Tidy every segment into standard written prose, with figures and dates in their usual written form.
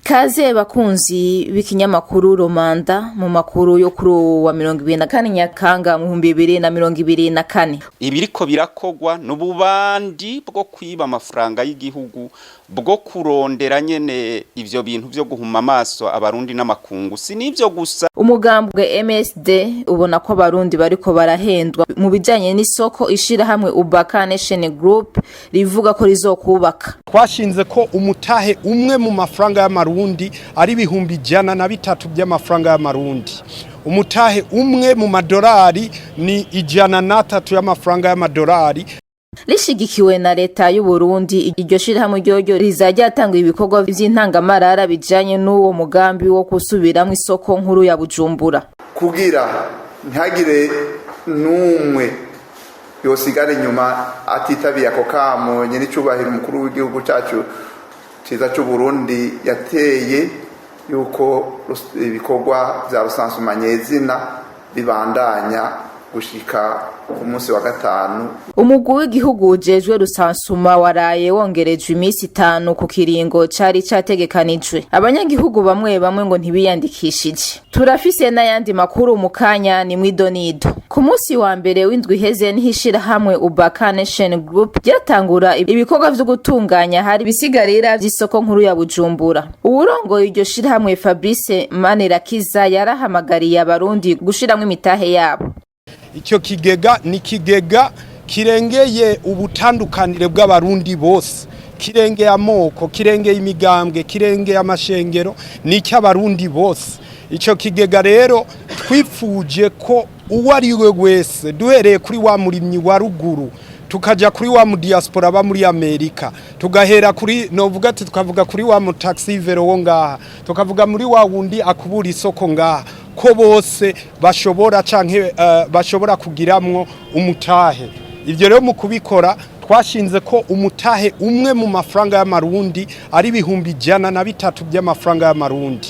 Kaze bakunzi b'ikinyamakuru Mandat mu makuru yo kuri wa 24 Nyakanga mu 2024. Ibiriko birakogwa n'ububandi bwo kwiba amafaranga y'igihugu bwo kurondera nyene ivyo bintu byo guhuma amaso abarundi n'amakungu. Si nivyo gusa. Umugambwe MSD ubona ko abarundi bariko barahendwa mu bijanye n'isoko ishira hamwe Ubaka Nation Group rivuga ko rizokubaka. Twashinze ko umutahe umwe mu mafaranga y'amarundi ari 103 by'amafaranga y'amarundi. Umutahe umwe mu madolari ni 103 y'amafaranga y'amadolari. Rishigikiwe na leta y'u Burundi, iryo shirahamwe ryo rizajya atanga ibikorwa vy'intangamarara bijanye n'uwo mugambi wo gusubiramwo isoko nkuru ya Bujumbura. Kugira ntagire numwe yosigare nyuma atitabiye ako kamo nyene cyubahira umukuru w'igihugu cyacu ciza cy'u Burundi yateye yuko ibikorwa vya rusansumanyezina bibandanya gushika umunsi wa gatanu. Umugwi w'igihugu ujejwe rusansuma waraye wongerejwe iminsi 5 ku kiringo cari categekanijwe. Abanyagihugu bamwe ngo ntibiyandikishije. Turafise n'ayandi makuru mu kanya ni mwidonido. Ku munsi wa mbere w'indwi iheze nihishira hamwe Ubaka Nation Group ryatangura ibikorwa vyo gutunganya hari bisigarira vy'isoko nkuru ya Bujumbura. Uwurongo iryo shira hamwe Fabrice Manirakiza yarahamagariye abarundi gushiramwe imitahe yabo. Icyo kigega ni kigega kirengeye ubutandukanire bw'abarundi bose, kirengeye amoko, kirengeye imigambwe, kirengeye amashengero, ni cy'abarundi bose. Icyo kigega rero twifuje ko uwari we wese duhereye kuri wa murimyi wa ruguru tukaja kuri wa mu diaspora ba muri Amerika, tugahera kuri novuga ati tukavuga kuri wa mu taxi vero wo ngaha, tukavuga muri wa wundi akubura isoko ngaha, ko bose bashobora canke bashobora kugiramwo umutahe. Ivyo rero mu kubikora twashinze ko umutahe umwe mu mafaranga y'amarundi ari 103 by'amafaranga y'amarundi.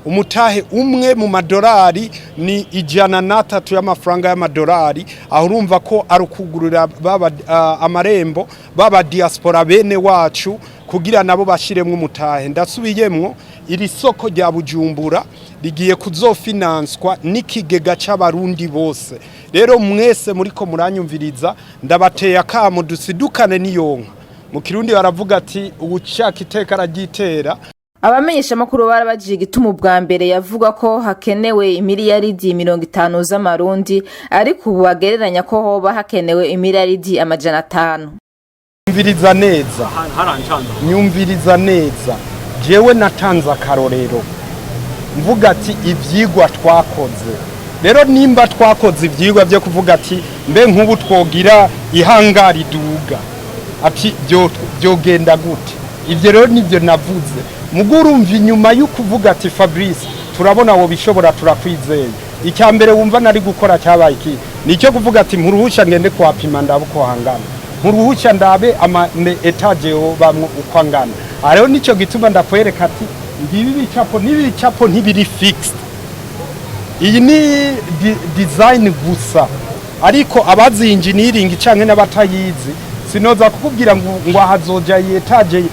Umutahe umwe mu madolari ni 103 y'amafaranga y'amadolari. Aho urumva ko arukugurira baba amarembo baba diaspora bene wacu kugira nabo bashiremwe umutahe. Ndasubiyemwo iri soko rya Bujumbura rigiye kuzofinanswa n'ikigega c'abarundi bose. Rero mwese muriko muranyumviriza ndabateye akamo dusidukane n'iyonka. Mu Kirundi baravuga ati ubucaka iteka aragitera. Abamenyesha makuru barabajije igituma bwa mbere yavuga ko hakenewe imiliyaridi 50 z'amarundi ariko ubu bagereranya ko hoba hakenewe imiliyaridi 500. Nyumviriza neza. Jewe natanze akarorero. Mvuga ati ivyigwa twakoze. Rero nimba twakoze ivyigwa byo kuvuga ati mbe nk'ubu twogira ihangari duga. Ati byo genda gute? Ivyo rero nibyo navuze. Mugurumva inyuma y'ukuvuga ati Fabrice turabona wo bishobora turakwizeye. Icyambere wumva nari gukora cyabaye iki? Nicyo kuvuga ati muruhusha ngende kwapima ndabo ko hangana. Muruhusha ndabe ama etage yo bamwe uko angana. Arero nico gituma ndakwereka ati ngibi bicapo ntibiri fixed. Iyi ni design gusa. Ariko abazi engineering canke n'abatayizi sinoza kukubwira ngo hazoja etage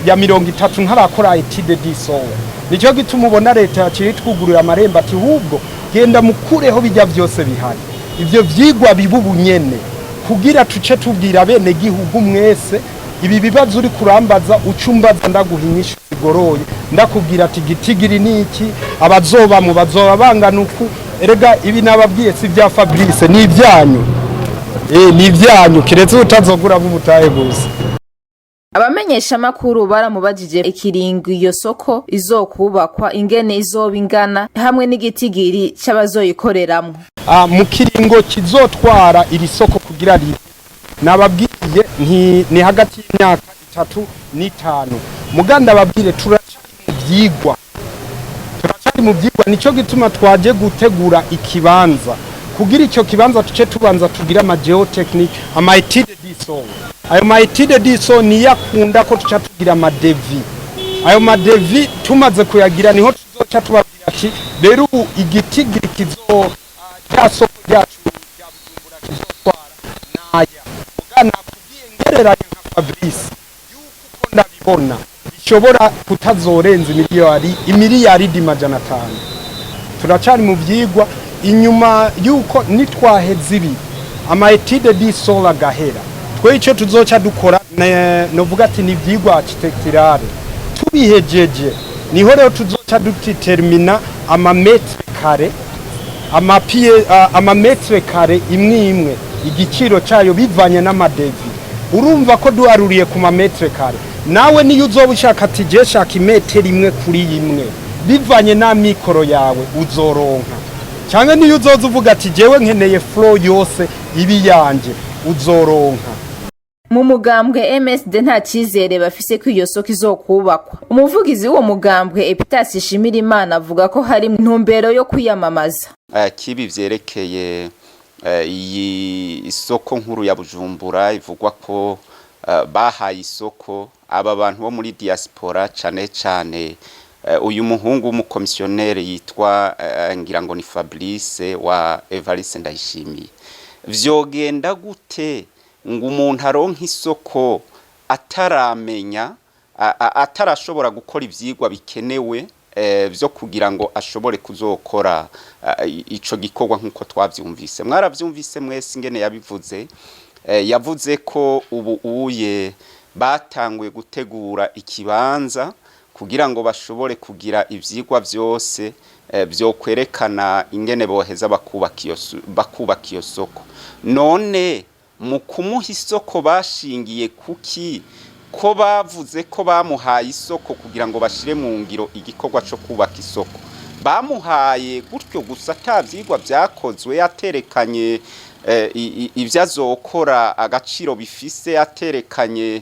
ya 30 nkarakora etide diso. Nicyo gituma ubona leta yakiri twugurura amarembo ati hubwo genda mukureho bijya byose bihari. Ivyo vyigwa bibubunyene kugira tuce tubwira bene gihugu mwese ibi bibazo uri kurambaza ucumbaza ndaguhinyisha igoroye ndakubwira ati gitigiri niki abazoba mu bazoba banganuku. Erega ibi nababwiye si bya Fabrice ni ibyanyu. Ni ibyanyu kiretse utazogura bumutaye gusa. Abamenyesha makuru baramubajije ikiringo iyo soko izokubakwa ingene izobingana hamwe n'igitigiri c'abazoyikoreramwo. Mu kiringo kizotwara iri soko kugira ri nababwiye ni hagati y'imyaka 3 n'5. Muganda babwire turacari mu byigwa nico gituma twaje gutegura ikibanza kugira icyo kibanza tuce tubanza tugira ama geotechnique ama étude d'iso. Ayo ma étude d'iso ni yakunda ko tuca tugira ama devis. Ayo ma devis tumaze kuyagira niho tuzoca tubabwira ati rero igitigiri kizo cyasoko ryacu ya Bujumbura kizotwara naya. Mugana kugiye ngereranya nka Fabrice yuko ndabibona bishobora kutazorenza imiliyaridi majana 5. Turacari mu vyigwa inyuma yuko nitwaheza ibi ama etide di sola gahera twe ico tuzoca dukora novuga ati ni vyigwa architecturale tubihejeje niho rero tuzoca dutermina ama metre kare ama metre kare imwe igiciro cayo bivanye n'amadevi. Urumva ko duharuriye ku ma metre kare nawe niyo uzoba ushaka ati je shaka imetero imwe kuri imwe bivanye na mikoro yawe uzoronka, cyangwa niyo uzoza uvuga ati jewe nkeneye flow yose ibi yanje uzoronka. Mu mugambwe MSD nta cizere bafise ko iyo soko izokubakwa. Umuvugizi w'uwo mugambwe Epitasi Ishimirimana avuga ko hari intumbero yo kwiyamamaza kibi vyerekeye iyi isoko nkuru ya Bujumbura ivugwa ko bahaye isoko aba bantu bo muri diaspora cane uyu muhungu w'umukomisiyonere yitwa ngira ngo ni Fabrice wa Evariste Ndayishimiye. Vyogenda gute ngo umuntu aronka isoko ataramenya atarashobora gukora ivyigwa bikenewe vyo kugira ngo ashobore kuzokora ico gikorwa nkuko twavyumvise. Mwaravyumvise mwese ingene yabivuze. Yavuze ko ubu uye batanguye gutegura ikibanza kugira ngo bashobore kugira ivyigwa vyose byo kwerekana ingene boheza bakubaka iyo soko. None mu kumuha isoko bashingiye kuki ko bavuze ko bamuhaye isoko kugira ngo bashire mu ngiro igikorwa cyo kubaka isoko? Bamuhaye gutyo gusa atavyigwa vyakozwe, yaterekanye ivyo azokora agaciro bifise, yaterekanye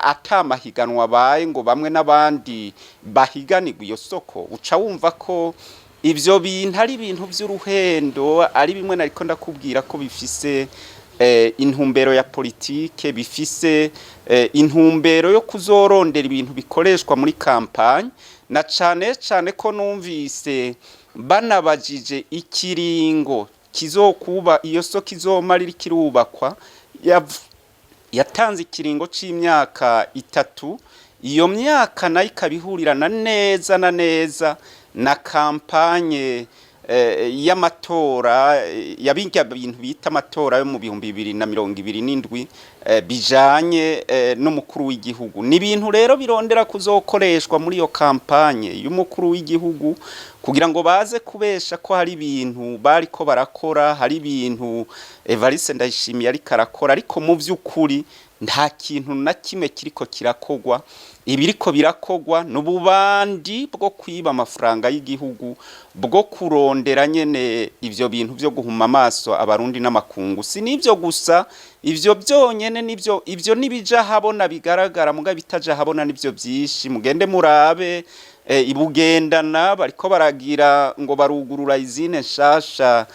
atamahiganwa baye ngo bamwe n'abandi bahiganirwa iyo soko. Uca wumva ko ivyo bintu ari ibintu vy'uruhendo, ari bimwe nariko ndakubwira ko bifise intumbero ya politike, bifise intumbero yo kuzorondera ibintu bikoreshwa muri kampanye, na cane ko numvise banabajije ikiringo kizokuba iyo soko izomarira kirubakwa. Yatanze ikiringo c'imyaka 3. Iyo myaka nayo ikabihurirana neza na neza na kampanye y'amatora yabinga bintu bita amatora yo mu 2027 bijanye n'umukuru w'igihugu. Ni ibintu rero birondera kuzokoreshwa muri iyo kampanye y'umukuru w'igihugu kugira ngo baze kubesha ko hari ibintu bariko barakora, hari ibintu Evariste Ndayishimiye ari karakora, ariko mu vy'ukuri nta kintu na kimwe kiriko kirakogwa. Ibiriko birakogwa n'ububandi bwo kwiba amafaranga y'igihugu, bwo kurondera nyene ivyo bintu vyo guhuma amaso abarundi n'amakungu. Si nivyo gusa, ivyo byonyene nivyo, ivyo nibija habona bigaragara, muga bitaja habona nivyo byinshi. Mugende murabe ibugendana bariko baragira ngo barugurura izine nshasha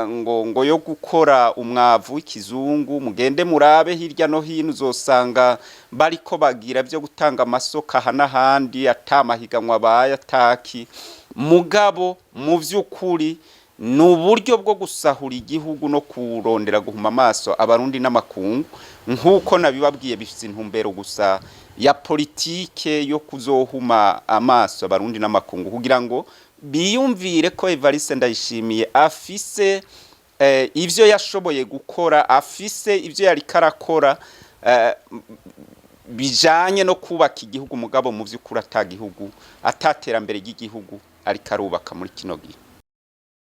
ngo yo gukora umwavu w'ikizungu. Mugende murabe hirya no hino uzosanga bariko bagira byo gutanga amasoko hanahandi atamahiganwa baye ataki. Mugabo mu vy'ukuri n'uburyo bwo gusahura igihugu no kurondera guhuma amaso abarundi n'amakungu, nkuko nabibabwiye bifite intumbero gusa ya politike yo kuzohuma amaso abarundi n'amakungu kugira ngo biyumvire ko Evariste Ndayishimiye afise ivyo yashoboye gukora, afise ivyo yari karakora bijanye no kubaka igihugu. Mugabo mu vy'ukuri atagihugu ataterambere ry'igihugu ari karubaka muri kino gihe.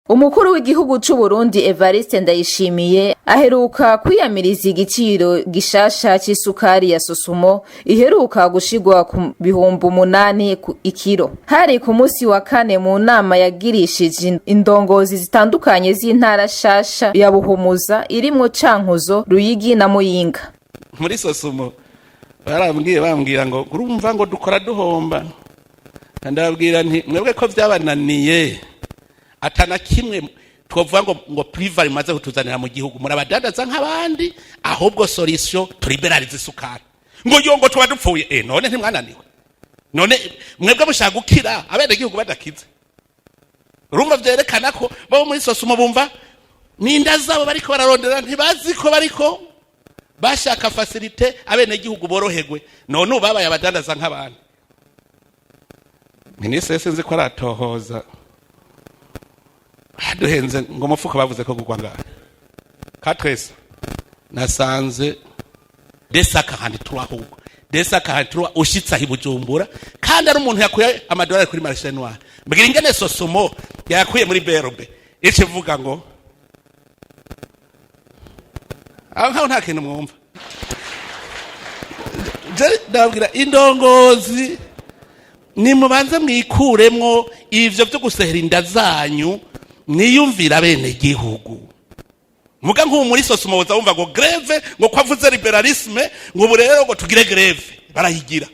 Umukuru w'igihugu c'u Burundi Evariste Ndayishimiye aheruka kwiyamiriza igiciro gishasha c'isukari ya Sosumo iheruka gushigwa ku 8,000 ikiro. Hari ku musi wa kane mu nama yagirishije indongozi zitandukanye z'intara shasha ya Buhumuza irimwo Cankuzo, Ruyigi na Muyinga. Muri Sosumo bambwira ngo urumva ngo dukora duhomba, ndababwira nti mwebwe ko vyabananiye atana kimwe twovuga ngo priva rimaze kutuzanira mu gihugu murabadadaza nk'abandi, ahubwo solution turiberalize isukari ngo tuba dupfuye. None ntimwananiwe? None mwebwe mushaka gukira abene gihugu badakize? Urumva vyerekana ko bo muri Sosumo bumva ninda zabo bariko bararondera, ntibazi ko bariko bashaka facilite abene gihugu boroherwe. None ubabaye abadandaza nk'abandi minisitiri sinzi ko aratohoza haduhenze ngo umufuka bavuze ko gugwa ngahe katwese nasanze desaka handi turahubwo desaka handi turwa ushitsa hibujumbura kandi ari umuntu yakuye amadolari kuri marché noir mbwira ingene sosomo yakuye muri berbe ice vuga ngo aho nta kintu mwumva ndabwira indongozi nimubanze mwikuremwo ivyo byo gusehera inda zanyu niyumvira bene gihugu muga nk'ubu muri sosomo woza wumva ngo greve ngo kwavuze liberalisme ngo ubu rero ngo tugire greve barayigira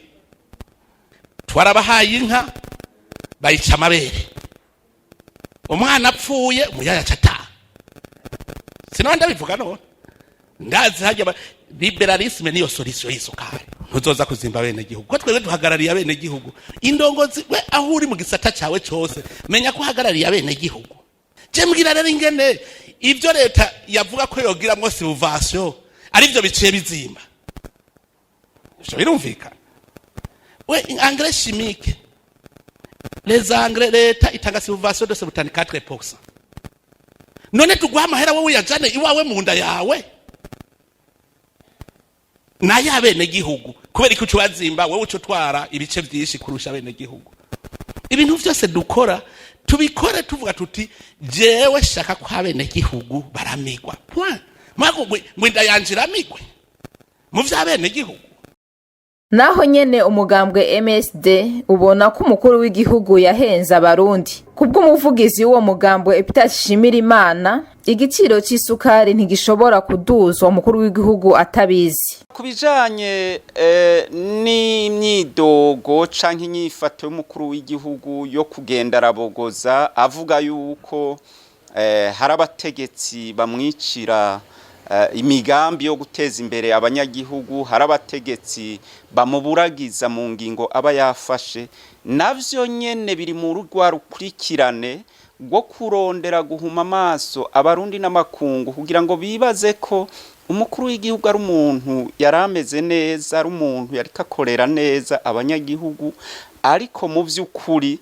twarabahaye inka bayica amabere umwana apfuye umuyaya cata sinabandi abivuga none ndazi hajya liberalisme niyo solution y'isukari ntuzoza kuzimba bene gihugu ko twebwe duhagarariye bene gihugu indongozi we aho uri mu gisata cyawe cyose menya ko uhagarariye bene gihugu je mbwira rero ingene ivyo leta yavuga ko yogiramwo subvention ari byo biciye bizimba ivyo birumvikana we engrais chimique les engrais leta itanga subvention de 74%. None tugwa amahera wowe yajane iwawe mu nda yawe na yabene gihugu kubera iko cyubazimba wowe uco twara ibice byinshi kurusha bene gihugu. Ibintu byose dukora tubikore tuvuga tuti jewe shaka kwa bene gihugu baramigwa point mako ngwinda yanjiramigwe mu vya bene gihugu. Naho nyene umugambwe MSD ubona ko umukuru w'igihugu yahenza abarundi kubw'umuvugizi w'uwo mugambwe Epitashimira Imana igiciro c'isukari ntigishobora kuduzwa umukuru w'igihugu atabizi. Kubijanye n'imyidogo canke inyifato y'umukuru w'igihugu yo kugenda arabogoza avuga yuko hari abategetsi bamwicira imigambi yo guteza imbere abanyagihugu, hari abategetsi bamuburagiza mu ngingo aba yafashe, navyo nyene biri mu rugwa rukurikirane rwo kurondera guhuma amaso abarundi n'amakungu kugira ngo bibaze ko umukuru w'igihugu ari umuntu yarameze neza, ari umuntu yariko akorera neza abanyagihugu, ariko mu vy'ukuri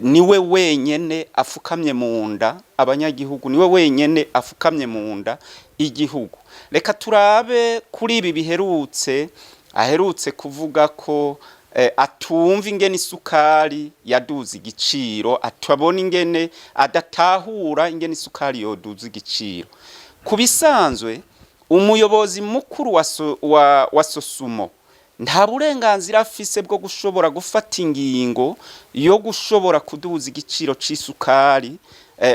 niwe wenyene afukamye mu nda abanyagihugu, niwe wenyene afukamye mu nda igihugu. Reka turabe kuri ibi biherutse aherutse kuvuga ko atumva ingene isukari yaduze igiciro, atabona ingene adatahura ingene isukari yoduze igiciro. Kubisanzwe umuyobozi mukuru wa Sosumo nta burenganzira afise bwo gushobora gufata ingingo yo gushobora kuduza igiciro c'isukari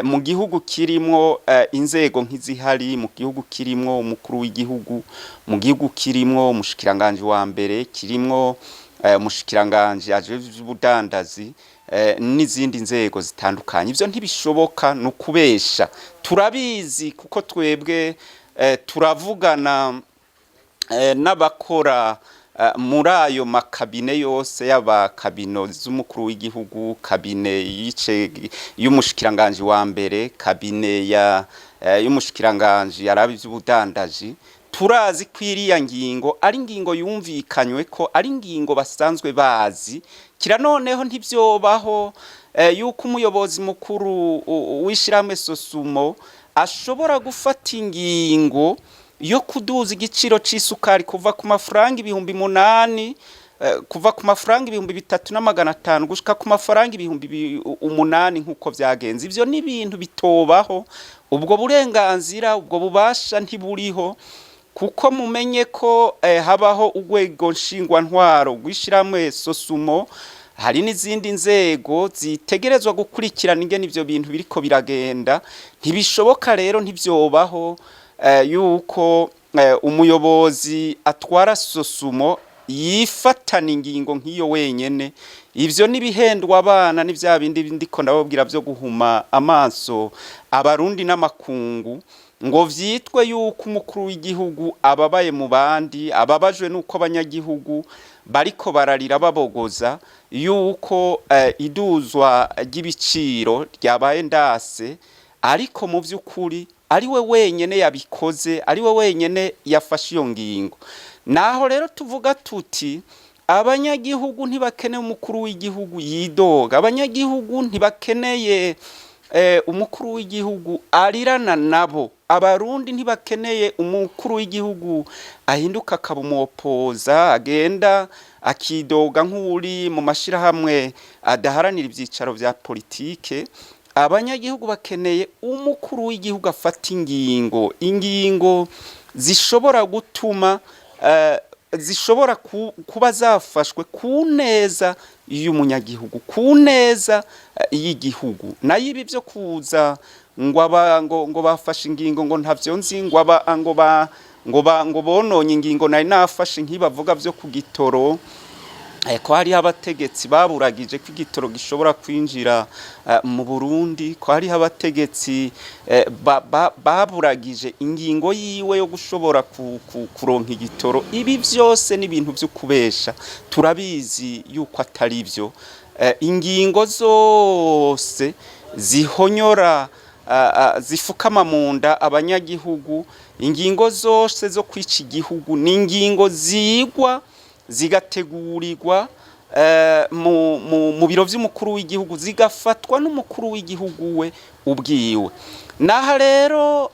mu gihugu kirimwo inzego nk'izihari, mu gihugu kirimwo umukuru w'igihugu, mu gihugu kirimwo umushikiranganje wa mbere, kirimwo umushikiranganje ajejwe ubudandazi n'izindi nzego zitandukanye. Ivyo ntibishoboka no kubesha. Turabizi kuko twebwe turavugana n'abakora muri ayo makabine yose y'abakabino z'umukuru w'igihugu, kabine yice y'umushikiranganje wa mbere, kabine y'umushikiranganje yarabivye ubudandaji. Turazi kwiriya ngingo ari ngingo yumvikanywe ko ari ngingo basanzwe bazi, kira noneho ntivyobaho yuko umuyobozi mukuru w'ishiramwe Sosumo ashobora gufata ingingo yo kuduza igiciro c'isukari kuva ku mafaranga 8,000 kuva ku mafaranga 3,500 gushika ku mafaranga 8,000 nkuko vyagenze. Ivyo ni ibintu bitobaho, ubwo burenganzira ubwo bubasha ntiburiho, kuko mumenye ko habaho urwego nshingwantwaro rw'ishiramwe Sosumo, hari n'izindi nzego zitegerezwa gukurikirana ingene ivyo bintu biriko biragenda. Ntibishoboka rero ntivyobaho yuko umuyobozi atwara Sosumo yifatana ingingo nk'iyo wenyene. Ivyo nibihendwa abana ni vya bindi ndiko ndababwira vyo guhuma amaso abarundi n'amakungu, ngo vyitwe yuko umukuru w'igihugu ababaye mu bandi, ababajwe nuko abanyagihugu bariko bararira babogoza yuko iduzwa ry'ibiciro ryabaye ndase, ariko mu vy'ukuri ari we wenyene yabikoze, ari we wenyene yafashe iyo ngingo. Naho rero tuvuga tuti abanyagihugu ntibakeneye umukuru w'igihugu yidoga, abanyagihugu ntibakeneye umukuru w'igihugu arirana nabo, abarundi ntibakeneye umukuru w'igihugu ahinduka akaba umuopoza agenda akidoga nk'uri mu mashirahamwe adaharanira ivyicaro vya politike. Abanyagihugu bakeneye umukuru w'igihugu afata ingingo zishobora gutuma zishobora kuba zafashwe ku neza y'umunyagihugu, ku neza y'igihugu. Nayo ibi byo kuza ngo bafashe ingingo ngo ntavyo nzi ngo bononye ingingo nari nafashe nkibavuga byo ku gitoro, ko hariho abategetsi baburagije ko igitoro gishobora kwinjira mu Burundi, ko hariho abategetsi baburagije ingingo yiwe yo gushobora kuronka igitoro. Ibi byose ni ibintu byo kubesha, turabizi yuko atari byo. Ingingo zose zihonyora zifukama munda abanyagihugu, ingingo zose zo kwica igihugu ni ingingo zigwa zigategurirwa mu biro vy'umukuru w'igihugu, zigafatwa n'umukuru w'igihugu we ubwiwe. Naha rero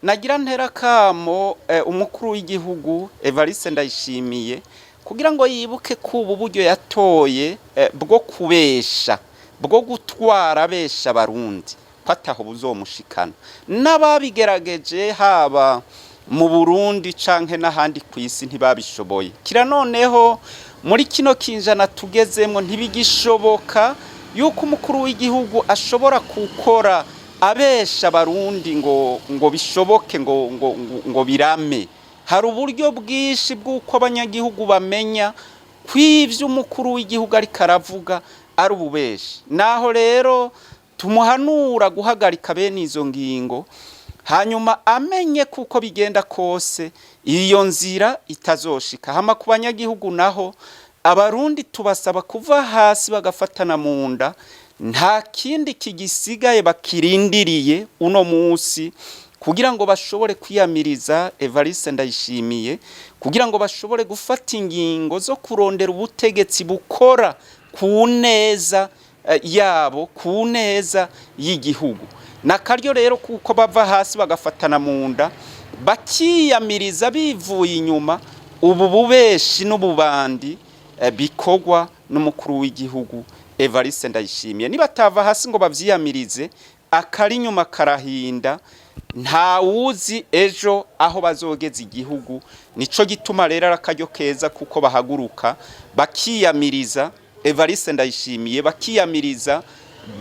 nagira ntera kamo umukuru w'igihugu Evariste Ndayishimiye kugira ngo yibuke ko ubu buryo yatoye bwo kubesha, bwo gutwara besha Barundi pataho buzomushikana. N'ababigerageje haba mu Burundi canke n'ahandi kw'isi ntibabishoboye. Kira noneho muri kino kinjana tugezemwo ntibigishoboka yuko umukuru w'igihugu ashobora gukora abesha Barundi ngo bishoboke ngo birame. Hari uburyo bwishi bw'uko abanyagihugu bamenya kw'ivyo umukuru w'igihugu ariko aravuga ari ububeshi. Naho rero tumuhanura guhagarika bene izo ngingo, hanyuma amenye kuko bigenda kose iyo nzira itazoshika. Hama ku banyagihugu naho Abarundi tubasaba kuva hasi bagafatana mu nda, nta kindi kigisigaye bakirindiriye uno musi kugira ngo bashobore kwiyamiriza Evariste Ndayishimiye, kugira ngo bashobore gufata ingingo zo kurondera ubutegetsi bukora ku neza yabo, ku neza y'igihugu. Nakaryo rero kuko bava hasi bagafatana mu nda bakiyamiriza bivuye inyuma ubu bubeshi n'ububandi bikogwa n'umukuru w'igihugu Evariste Ndayishimiye. Nibatava hasi ngo bavyiyamirize akari nyuma karahinda, nta wuzi ejo aho bazogeza igihugu. Nico gituma rero arakaryo keza kuko bahaguruka bakiyamiriza Evariste Ndayishimiye, bakiyamiriza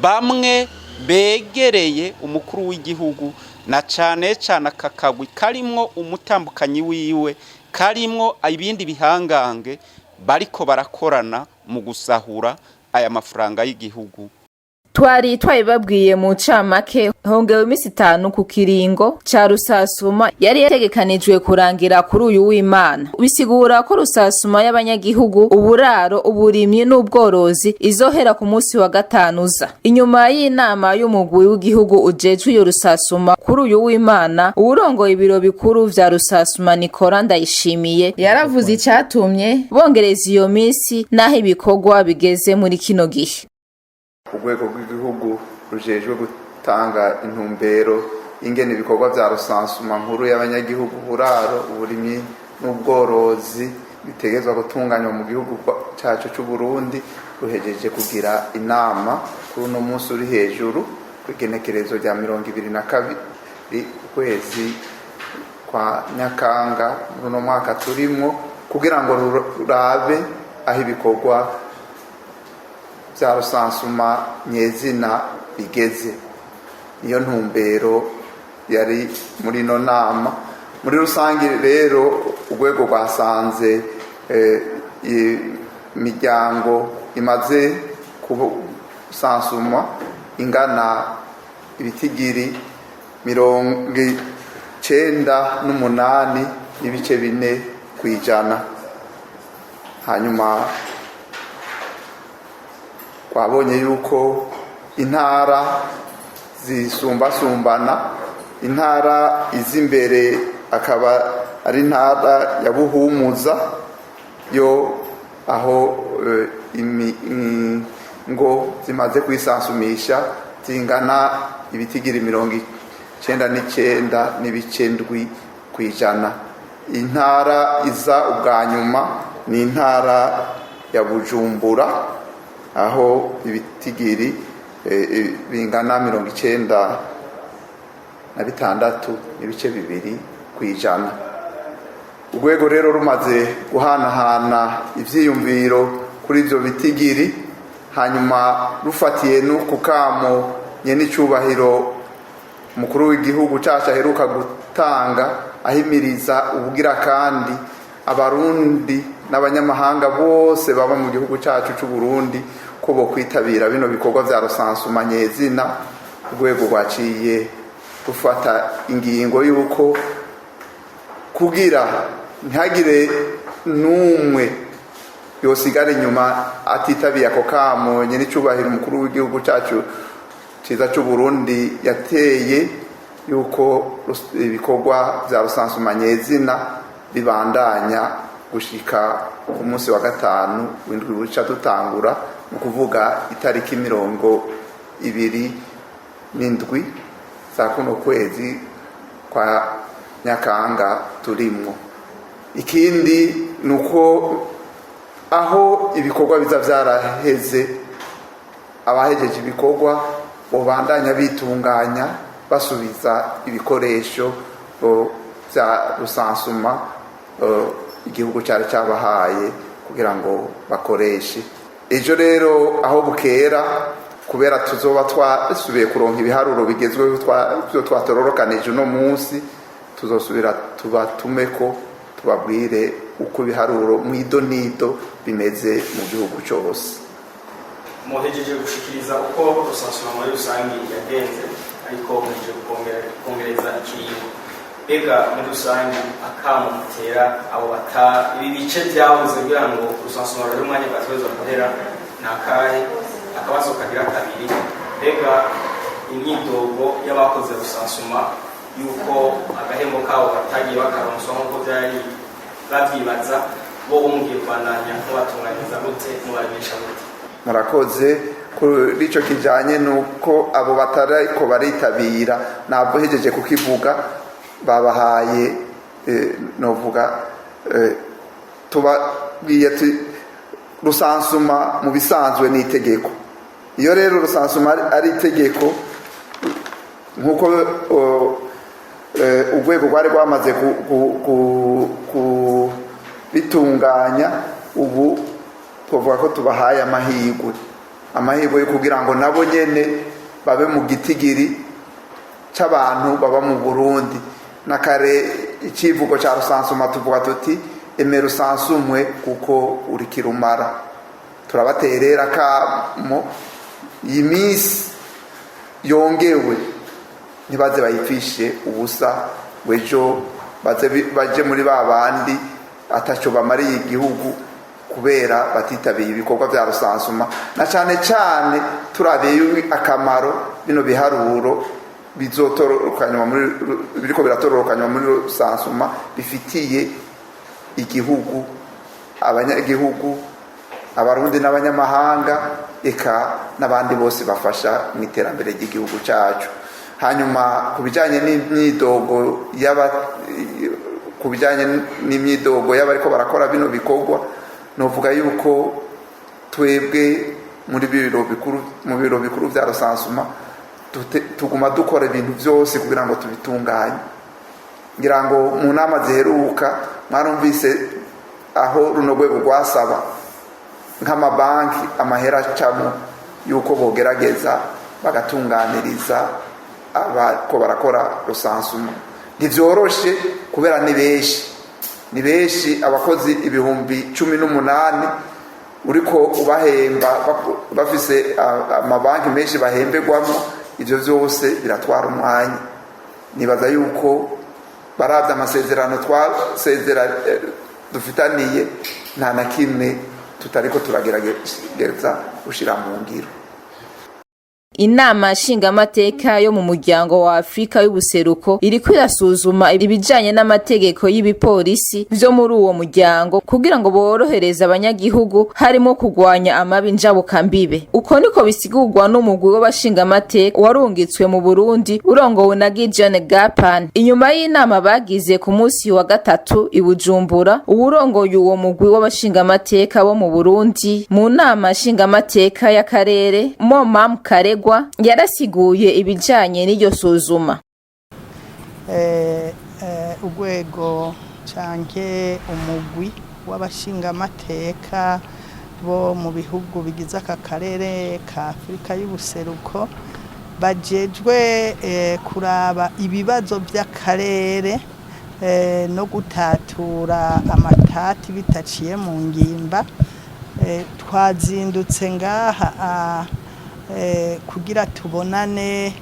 bamwe begereye umukuru w'igihugu, na cane akakagwi karimwo umutambukanyi wiwe, karimwo ibindi bihangange bariko barakorana mu gusahura aya mafaranga y'igihugu. Twari twabibabwiye mu ncamake, hongewe imisi 5 ku kiringo ca rusasuma yari yategekanijwe kurangira kuri uyu w'Imana. Bisigura ko rusasuma y'abanyagihugu, uburaro, uburimyi n'ubworozi izohera ku munsi wa gatanuza. Inyuma y'inama y'umugwi w'igihugu ujejwe iyo rusasuma kuri uyu w'Imana, urongoye ibiro bikuru vya rusasuma Nikora Ndayishimiye yaravuze icatumye bongereza iyo misi naho ibikorwa bigeze muri kino gihe. Urwego rw'igihugu rujejwe gutanga intumbero ingene ibikorwa vya rusansuma nkuru y'abanyagihugu, uburaro, uburimyi n'ubworozi bitegezwa gutunganywa mu gihugu cacu c'u Burundi, ruhejeje kugira inama kuri uno munsi uri hejuru ku igenekerezo rya 22 ukwezi kwa Nyakanga muri mwaka turimwo, kugira ngo rurabe aho ibikorwa vya rusansuma nyezina bigeze. Niyo ntumbero yari muri no nama. Muri rusangi rero urwego rwasanze imiryango imaze kusansuma ingana ibitigiri 98 n'ibice 4 kwijana. Hanyuma twabonye yuko intara zisumbasumbana, intara izimbere akaba ari intara ya Buhumuza, yo aho ngo zimaze kwisansumisha zingana ibitigiri 99.9 kw'ijana. Intara iza ubwa nyuma ni intara ya Bujumbura aho ibitigiri bingana 96.2 kw'ijana. Urwego rero rumaze guhanahana ivyiyumviro kuri ivyo bitigiri, hanyuma rufatiye no kukamo nyenicubahiro umukuru w'igihugu cacu aheruka gutanga ahimiriza ubugira kandi abarundi n'abanyamahanga bose baba mu gihugu cacu c'u Burundi ko bo kwitabira bino bikorwa vya rusansuma nyezina. Urwego rwaciye rufata ingingo yuko kugira ntihagire n'umwe yosigara inyuma atitabiye ako kamo nyenicubahiro umukuru w'igihugu cacu ciza c'u Burundi yateye yuko ibikorwa vya rusansuma nyezina bibandanya gushika ku munsi wa gatanu w'indwi buca dutangura mu kuvuga itariki 27 za kuno kwezi kwa Nyakanga turimwo. Ikindi nuko aho ibikorwa biza vyaraheze abahejeje ibikorwa bobandanya bitunganya basubiza ibikoresho vya rusansuma igihugu cyari cyabahaye kugira ngo bakoreshe. Ejo rero aho bukera kubera tuzoba twasubiye kuronka ibiharuro bigezweho twatororokanije uno munsi, tuzosubira tubatumeko tubabwire uko ibiharuro mwidonido bimeze mu gihugu cyose. Muhejeje gushikiriza uko rusansuma muri rusangi yagenze, ariko muhejeje kongereza ikiringo. Ega muri rusangi akamo mutera abo ibi bice byabuze kugira ngo rusansuma rero umwanya batweza guhera nakahe. Akabazo kagira kabiri, ega imyidogo y'abakoze rusansuma yuko agahembo kabo batagiye bakaronswa nk'uko byari babyibaza, bo umugiye kwandanya kubatunganiza gute mubabisha gute? Murakoze kuri ico kijanye nuko abo batariko baritabira nabwo hejeje kukivuga babahaye novuga tubabwiye rusansuma mu bisanzwe ni itegeko. Iyo rero rusansuma ari itegeko nkuko urwego rwari rwamaze bitunganya, ubu tuvuga ko tubahaye amahirwe yo kugira ngo nabo nyene babe mu gitigiri c'abantu baba mu Burundi. Nakare ikivugo ca rusansuma tuvuga tuti eme rusansumwe kuko uri kirumara. Turabaterera kamo imisi yongewe ntibaze bayifishe ubusa, wejo baje muri babandi ataco bamariye igihugu kubera batitabiye ibikorwa vya rusansuma, na cane cane turabiye akamaro bino biharuro bizotororokanywa muri biriko biratororokanywa muri rusansuma bifitiye igihugu, abanyagihugu, abarundi n'abanyamahanga, eka n'abandi bose bafasha mu iterambere ry'igihugu cacu. Hanyuma kubijanye n'imyidogo y'abariko barakora bino bikorwa, novuga yuko twebwe mu biro bikuru vya rusansuma tuguma dukora ibintu byose kugira ngo tubitunganye. Ngira ngo mu nama ziheruka mwarumvise aho runo rwego rwasaba nk'amabanki amahera acamo yuko bogerageza bagatunganiriza abako barakora rusansuma. Ntivyoroshe kubera ni benshi abakozi 18,000 uriko ubahemba bafise amabanki menshi bahembegwamo, ivyo vyose biratwara umwanya. Nibaza yuko baravye amasezerano dufitaniye nta na kimwe tutariko turagerageza gushira mu ngiro. inama nshingamateka yo mu muryango wa Afrika y'ubuseruko iriko irasuzuma ibijanye n'amategeko y'ibiporisi vyo muri uwo muryango kugira ngo borohereze abanyagihugu harimo kugwanya amabi njabukambibe. Uko niko bisigurwa n'umugwi w'abashingamateka warungitswe mu Burundi urongowe na Gideon Gapan. Inyuma y'inama bagize ku munsi wa gatatu i Bujumbura, uwurongoye uwo mugwi w'abashingamateka bo mu Burundi mu nama nshingamateka ya karere Mam Karegwa yarasiguye ibijanye n'iryo suzuma. Urwego canke umugwi w'abashingamateka bo mu bihugu bigize aka karere ka Afrika y'ubuseruko bajejwe kuraba ibibazo by'akarere no gutatura amatati bitaciye mu ngimba. Twazindutse ngaha kugira tubonane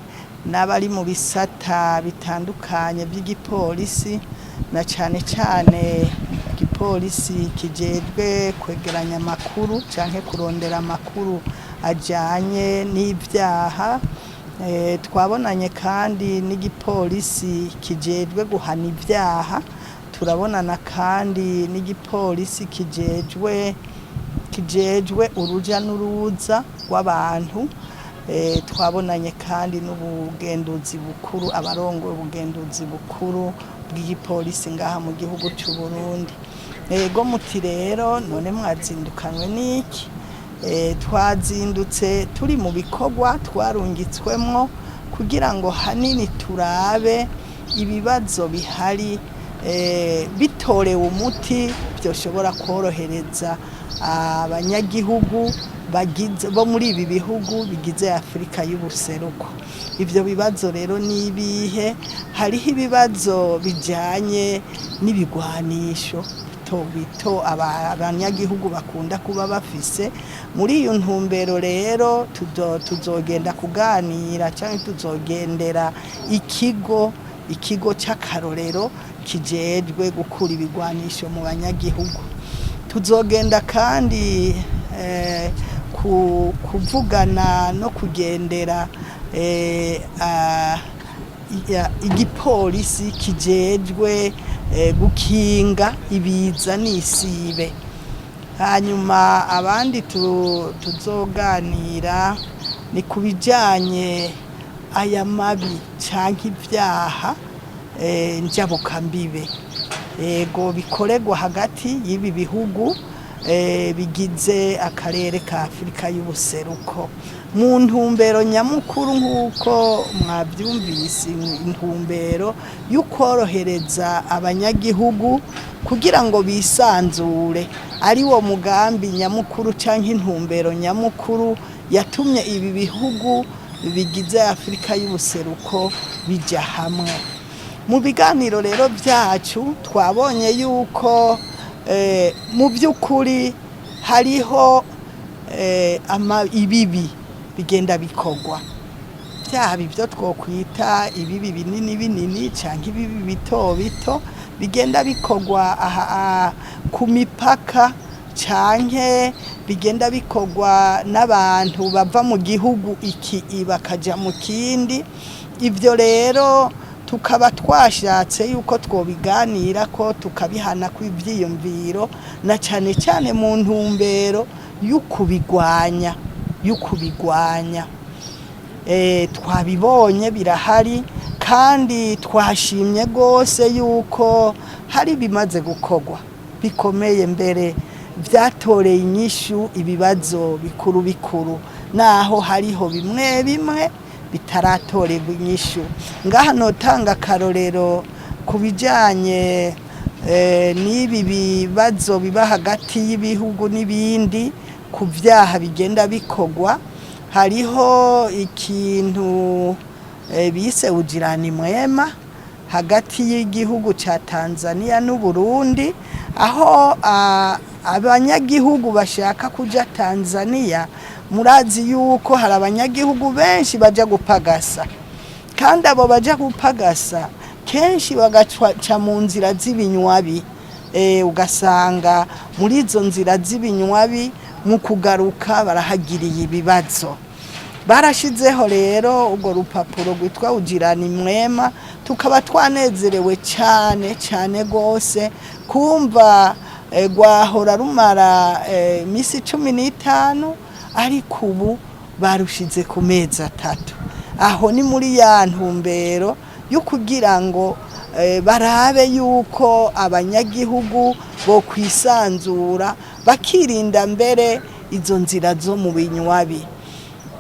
n'abari mu bisata bitandukanye by'igipolisi, na cyane cyane igipolisi kijejwe kwegeranya amakuru canke kurondera amakuru ajanye n'ibyaha. Twabonanye kandi n'igipolisi kijejwe guhana ibyaha, turabonana kandi n'igipolisi kijejwe uruja n'uruza rw'abantu. Twabonanye kandi n'ubugenduzi bukuru, abarongoye ubugenduzi bukuru bw'igipolisi ngaha mu gihugu cy'u Burundi. Ego muti rero none mwazindukanwe n'iki? Twazindutse turi mu bikorwa twarungitswemwo kugira ngo hanini turabe ibibazo bihari bitorewe umuti byoshobora korohereza abanyagihugu bo muri ibi bihugu bigize Afrika y'ubuseruko. Ivyo bibazo rero nibihe? Hariho ibibazo bijanye n'ibigwanisho bito abanyagihugu bakunda kuba bafise. Muri iyo ntumbero rero tuzogenda kuganira cyangwa tuzogendera ikigo c'akarorero kijejwe gukura ibigwanisho mu banyagihugu. Tuzogenda kandi kuvugana no kugendera igipolisi kijejwe gukinga ibiza n'isibe. Hanyuma abandi tuzoganira ni kubijanye aya mabi canke ibyaha njabukambibe ego bikoregwa hagati y'ibi bihugu bigize akarere ka Afrika y'ubuseruko. Mu ntumbero nyamukuru nk'uko mwabyumvise, intumbero y'ukorohereza abanyagihugu kugira ngo bisanzure, ari wo mugambi nyamukuru canke intumbero nyamukuru yatumye ibi bihugu bigize Afrika y'ubuseruko bija hamwe. Mu biganiro rero byacu twabonye yuko mu by'ukuri hariho ibibi bigenda bikogwa, byaba ibyo twokwita ibibi binini cyangwa ibibi bito bigenda bikogwa ku mipaka cyangwa bigenda bikogwa n'abantu bava mu gihugu iki bakaja mu kindi. Ibyo rero tukaba twashatse yuko twobiganira ko tukabihana kw'ivyiyumviro, na cyane cyane mu ntumbero y'ukubigwanya. Twabibonye birahari kandi twashimye gose yuko hari bimaze gukogwa bikomeye, mbere byatoreye inyishu ibibazo bikuru, naho hariho bimwe bitaratorerwa inyishu. Ngaha notanga akarorero ku bijanye n'ibi bibazo biba hagati y'ibihugu n'ibindi ku byaha bigenda bikogwa. Hariho ikintu bise ujirani mwema hagati y'igihugu ca Tanzania n'u Burundi, aho abanyagihugu bashaka kuja Tanzania. Murazi yuko hari abanyagihugu benshi baja gupagasa, kandi abo baja gupagasa kenshi bagaca mu nzira z'ibinywabi. Ugasanga muri izo nzira z'ibinywabi mu kugaruka barahagiriye ibibazo. barashizeho rero urwo rupapuro rwitwa ujirani mwema, tukaba twanezerewe cyane cyane rwose kumva rwahora rumara iminsi 15 ariko ubu barushize ku mezi 3. Aho ni muri ya ntumbero yo kugira ngo barabe yuko abanyagihugu bo kwisanzura bakirinda mbere izo nzira zo mu binywabi.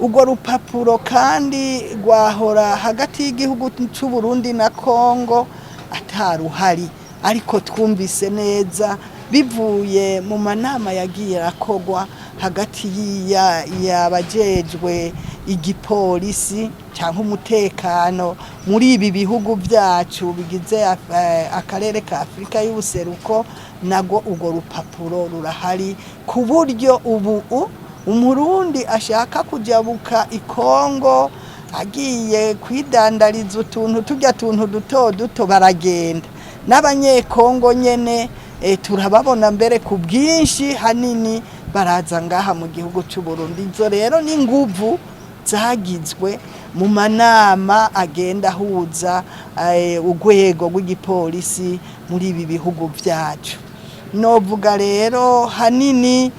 Urwo rupapuro kandi rwahora hagati y'igihugu cy'u Burundi na Kongo ataruhari, ariko twumvise neza bivuye mu manama yagiye arakogwa hagati y'abajejwe igiporisi cyangwa umutekano muri ibi bihugu byacu bigize akarere ka Afrika y'ubuseruko, nago urwo rupapuro rurahari ku buryo ubu umurundi ashaka kujabuka ikongo agiye kwidandariza utuntu tujya tuntu duto duto baragenda. N'abanyekongo nyene turababona mbere ku bwinshi hanini baraza ngaha mu gihugu cy'u Burundi. Izo rero ni nguvu zagizwe mu manama agenda huza urwego rw'igipolisi muri ibi bihugu byacu. Novuga rero hanini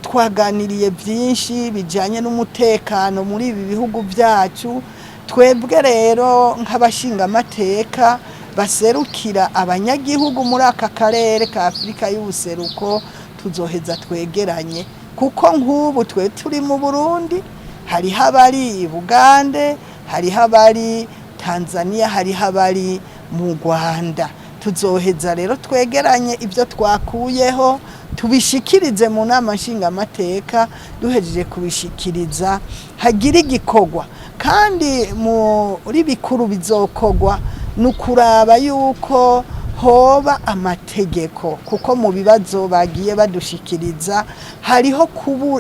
twaganiriye byinshi bijanye n'umutekano muri ibi bihugu byacu. Twebwe rero nk'abashinga amateka baserukira abanyagihugu muri aka karere ka Afrika y'ubuseruko tuzoheza twegeranye, kuko nk'ubu twe turi mu Burundi, hariho abari i Bugande, hariho abari Tanzania, hariho abari mu Rwanda. Tuzoheza rero twegeranye ibyo twakuyeho tubishikirize mu nama nshinga amateka. Duhejeje kubishikiriza hagira igikorwa, kandi muri bikuru bizokogwa nukuraba yuko hoba amategeko, kuko mu bibazo bagiye badushikiriza hariho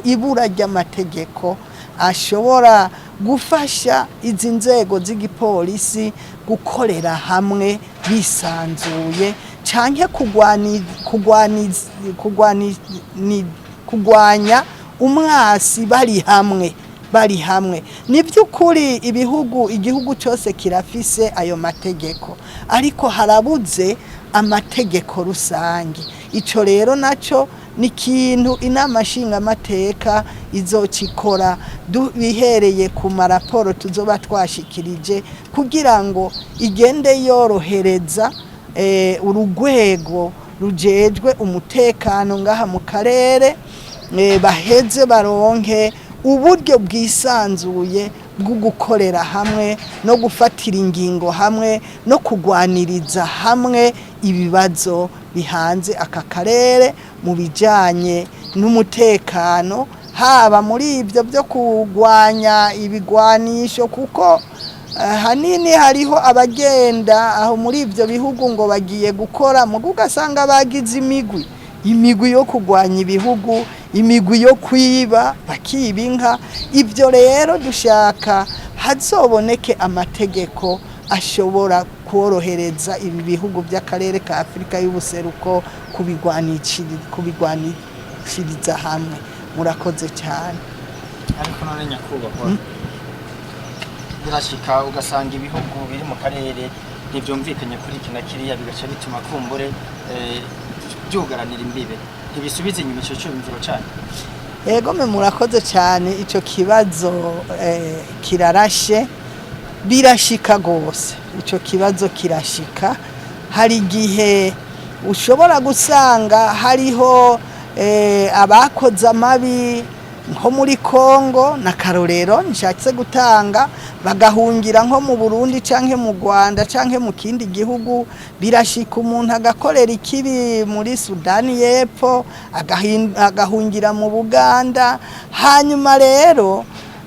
ibura ry'amategeko ashobora gufasha izi nzego z'igipolisi gukorera hamwe bisanzuye canke kugwanya umwasi bari hamwe. Ni by'ukuri igihugu cyose kirafise ayo mategeko, ariko harabuze amategeko rusange. Ico rero naco ni kintu inama nshinga amateka izocikora bihereye ku maraporo tuzoba twashikirije, kugira ngo igende yorohereza urugwego rujejwe umutekano ngaha mu karere, baheze baronke uburyo bwisanzuye bwo gukorera hamwe no gufatira ingingo hamwe no kugwaniriza hamwe ibibazo bihanze aka karere mu bijanye n'umutekano, haba muri ibyo byo kugwanya ibigwanisho, kuko hanini hariho abagenda aho muri ibyo bihugu ngo bagiye gukora mu ugasanga bagize imigwi yo kugwanya ibihugu, imigwi yo kwiba bakiba inka. Ibyo rero dushaka hazoboneke amategeko ashobora korohereza ibi bihugu by'akarere ka Afrika y'ubuseruko kubigwanishiriza hamwe. Murakoze cyane. Ariko none nyakubahwa, birashika ugasanga ibihugu biri mu karere ntibyumvikanye kuri kina kiriya, bigaca bituma kumbure byugaranira imbibe, ntibisubize inyuma ico cyumviro cyane. Ego murakoze cyane. Ico kibazo kirarashe, birashika gose. Ico kibazo kirashika. Hari gihe ushobora gusanga hariho abakoze amabi nko muri Kongo na karorero nshatse gutanga, bagahungira nko mu Burundi canke mu Rwanda canke mu kindi gihugu. Birashika umuntu agakorera ikibi muri Sudani y'Epfo, agahungira mu Buganda. Hanyuma rero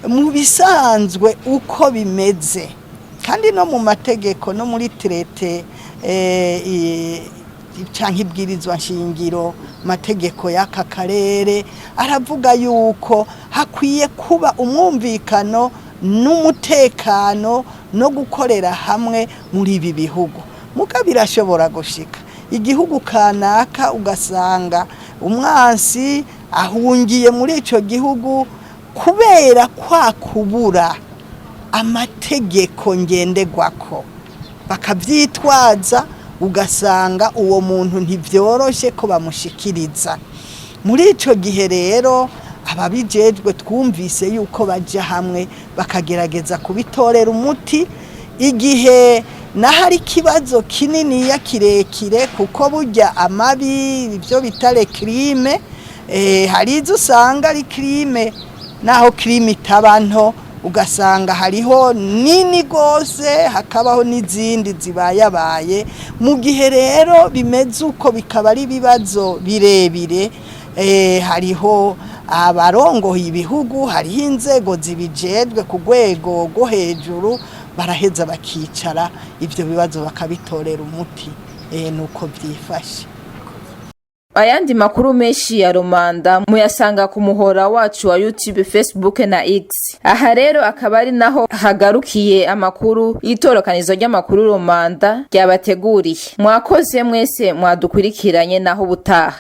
mu bisanzwe uko bimeze, kandi no mu mategeko no muri traité canke ibwirizwa nshingiro, mategeko y'aka karere aravuga yuko hakwiye kuba umwumvikano n'umutekano no gukorera hamwe muri ibi bihugu. Muga birashobora gushika igihugu kanaka ugasanga umwansi ahungiye muri ico gihugu kubera kwa kubura amategeko ngenderwako bakavyitwaza, ugasanga uwo muntu ntivyoroshe ko bamushikiriza. Muri ico gihe rero ababijejwe twumvise yuko baja hamwe bakagerageza kubitorera umuti, igihe nahari ikibazo kinini ya kirekire, kuko burya amabi ivyo bitare crime, hari izo usanga ari crime naho crime itaba nto, ugasanga hariho nini gose hakabaho n'izindi zibayabaye. Mu gihe rero bimeze uko bikaba ari bibazo birebire, hariho abarongoye ibihugu, hariho inzego zibijejwe ku rwego rwo hejuru, baraheza bakicara ivyo bibazo bakabitorera umuti. Nuko byifashe. Ayandi makuru menshi ya Romanda muyasanga ku muhora wacu wa YouTube, Facebook na X. Aha rero akaba ari naho hagarukiye amakuru y'itorokanizo ry'amakuru Romanda ryabateguriye. Mwakoze mwese mwadukurikiranye naho butaha.